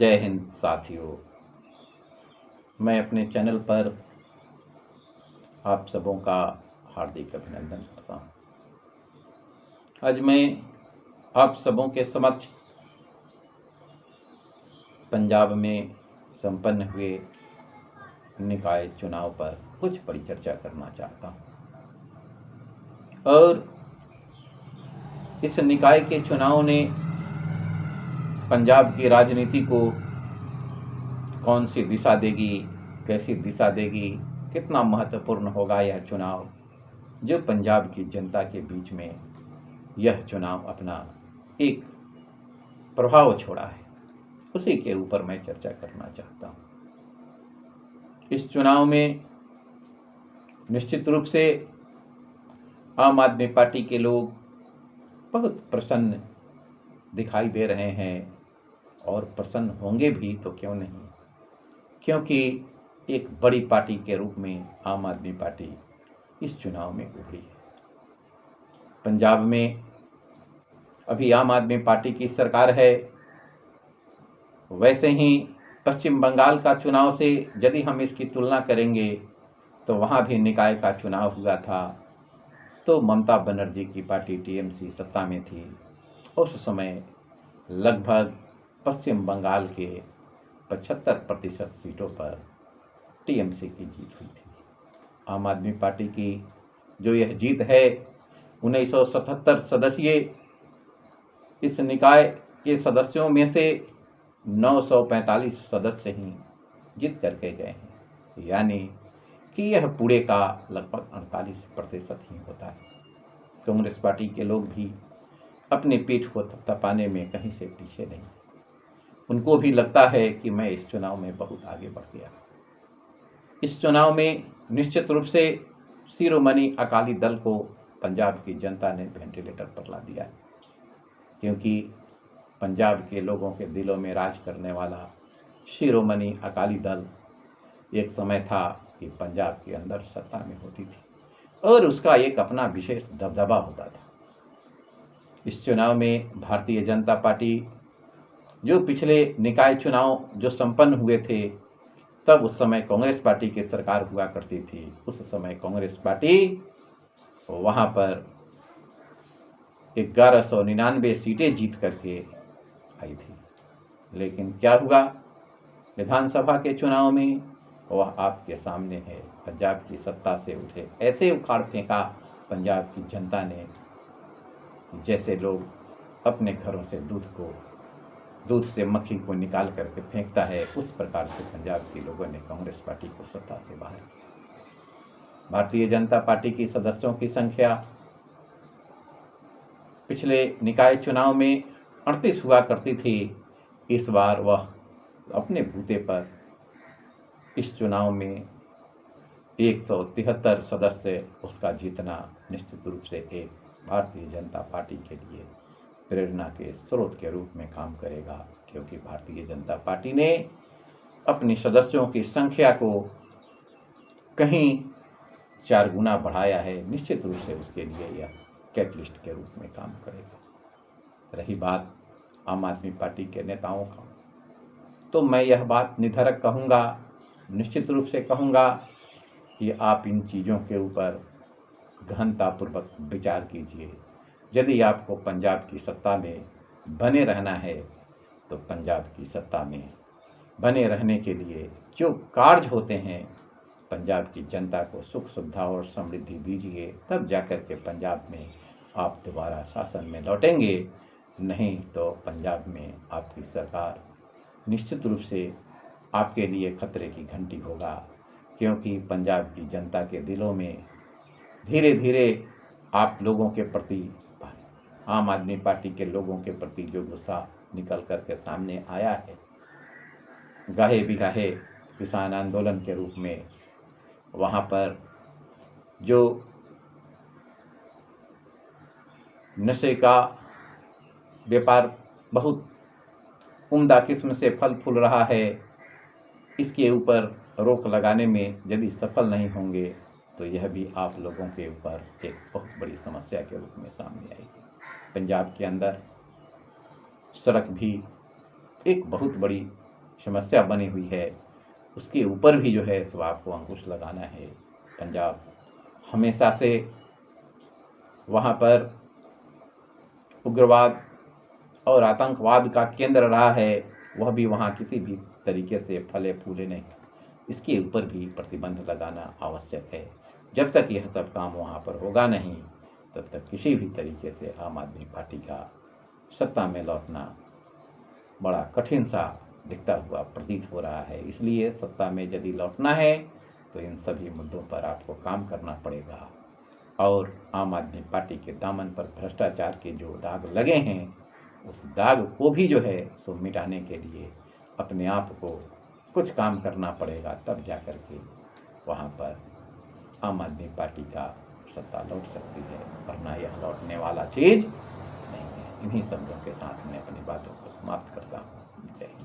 जय हिंद साथियों। मैं अपने चैनल पर आप सबों का हार्दिक अभिनंदन करता हूँ। आज मैं आप सबों के समक्ष पंजाब में संपन्न हुए निकाय चुनाव पर कुछ परिचर्चा करना चाहता हूँ और इस निकाय के चुनाव ने पंजाब की राजनीति को कौन सी दिशा देगी, कैसी दिशा देगी, कितना महत्वपूर्ण होगा यह चुनाव, जो पंजाब की जनता के बीच में यह चुनाव अपना एक प्रभाव छोड़ा है, उसी के ऊपर मैं चर्चा करना चाहता हूँ। इस चुनाव में निश्चित रूप से आम आदमी पार्टी के लोग बहुत प्रसन्न दिखाई दे रहे हैं और प्रसन्न होंगे भी तो क्यों नहीं, क्योंकि एक बड़ी पार्टी के रूप में आम आदमी पार्टी इस चुनाव में उभरी है। पंजाब में अभी आम आदमी पार्टी की सरकार है। वैसे ही पश्चिम बंगाल का चुनाव से यदि हम इसकी तुलना करेंगे तो वहाँ भी निकाय का चुनाव हुआ था, तो ममता बनर्जी की पार्टी टीएमसी सत्ता में थी। उस समय लगभग पश्चिम बंगाल के 75% सीटों पर टीएमसी की जीत हुई थी। आम आदमी पार्टी की जो यह जीत है, 1977 सदस्यीय इस निकाय के सदस्यों में से 945 सदस्य ही जीत करके गए हैं, यानी कि यह पूरे का लगभग 48% ही होता है। कांग्रेस पार्टी के लोग भी अपने पीठ को थपथपाने में कहीं से पीछे नहीं। उनको भी लगता है कि मैं इस चुनाव में बहुत आगे बढ़ गया। इस चुनाव में निश्चित रूप से शिरोमणि अकाली दल को पंजाब की जनता ने वेंटिलेटर पर ला दिया, क्योंकि पंजाब के लोगों के दिलों में राज करने वाला शिरोमणि अकाली दल एक समय था कि पंजाब के अंदर सत्ता में होती थी और उसका एक अपना विशेष दबदबा होता था। इस चुनाव में भारतीय जनता पार्टी, जो पिछले निकाय चुनाव जो संपन्न हुए थे, तब उस समय कांग्रेस पार्टी की सरकार हुआ करती थी। उस समय कांग्रेस पार्टी वहाँ पर 1199 सीटें जीत करके आई थी। लेकिन क्या हुआ विधानसभा के चुनाव में, वह आपके सामने है। पंजाब की सत्ता से उठे ऐसे उखाड़ फेंका पंजाब की जनता ने, जैसे लोग अपने घरों से दूध से मक्खी को निकाल करके फेंकता है, उस प्रकार से पंजाब के लोगों ने कांग्रेस पार्टी को सत्ता से बाहर किया। भारतीय जनता पार्टी की सदस्यों की संख्या पिछले निकाय चुनाव में 38 हुआ करती थी। इस बार वह अपने बूते पर इस चुनाव में 173 सदस्य उसका जीतना निश्चित रूप से एक भारतीय जनता पार्टी के लिए प्रेरणा के स्रोत के रूप में काम करेगा, क्योंकि भारतीय जनता पार्टी ने अपने सदस्यों की संख्या को कहीं 4 गुना बढ़ाया है। निश्चित रूप से उसके लिए यह कैटलिस्ट के रूप में काम करेगा। रही बात आम आदमी पार्टी के नेताओं का, तो मैं यह बात निधड़क कहूँगा, निश्चित रूप से कहूँगा कि आप इन चीज़ों के ऊपर गहनतापूर्वक विचार कीजिए। यदि आपको पंजाब की सत्ता में बने रहना है, तो पंजाब की सत्ता में बने रहने के लिए जो कार्य होते हैं, पंजाब की जनता को सुख सुविधा और समृद्धि दीजिए, तब जाकर के पंजाब में आप दोबारा शासन में लौटेंगे। नहीं तो पंजाब में आपकी सरकार निश्चित रूप से आपके लिए खतरे की घंटी होगा, क्योंकि पंजाब की जनता के दिलों में धीरे धीरे आप लोगों के प्रति, आम आदमी पार्टी के लोगों के प्रति जो गुस्सा निकल कर के सामने आया है, गाहे बिगाहे किसान आंदोलन के रूप में, वहाँ पर जो नशे का व्यापार बहुत उम्दा किस्म से फल फूल रहा है, इसके ऊपर रोक लगाने में यदि सफल नहीं होंगे तो यह भी आप लोगों के ऊपर एक बहुत बड़ी समस्या के रूप में सामने आएगी। पंजाब के अंदर सड़क भी एक बहुत बड़ी समस्या बनी हुई है उसके ऊपर भी जो है सो आपको अंकुश लगाना है। पंजाब हमेशा से वहाँ पर उग्रवाद और आतंकवाद का केंद्र रहा है, वह भी वहाँ किसी भी तरीके से फले फूले नहीं। इसके ऊपर भी प्रतिबंध लगाना आवश्यक है। जब तक यह सब काम वहाँ पर होगा नहीं, तब तक किसी भी तरीके से आम आदमी पार्टी का सत्ता में लौटना बड़ा कठिन सा दिखता हुआ प्रतीत हो रहा है। इसलिए सत्ता में यदि लौटना है तो इन सभी मुद्दों पर आपको काम करना पड़ेगा और आम आदमी पार्टी के दामन पर भ्रष्टाचार के जो दाग लगे हैं उस दाग को भी जो है सो मिटाने के लिए अपने आप को कुछ काम करना पड़ेगा, तब जा कर के वहाँ पर आम आदमी पार्टी का सत्ता लौट सकती है, वरना यह लौटने वाला चीज़ नहीं है। इन्हीं शब्दों के साथ मैं अपनी बातों को समाप्त करता हूँ। जय हिंद।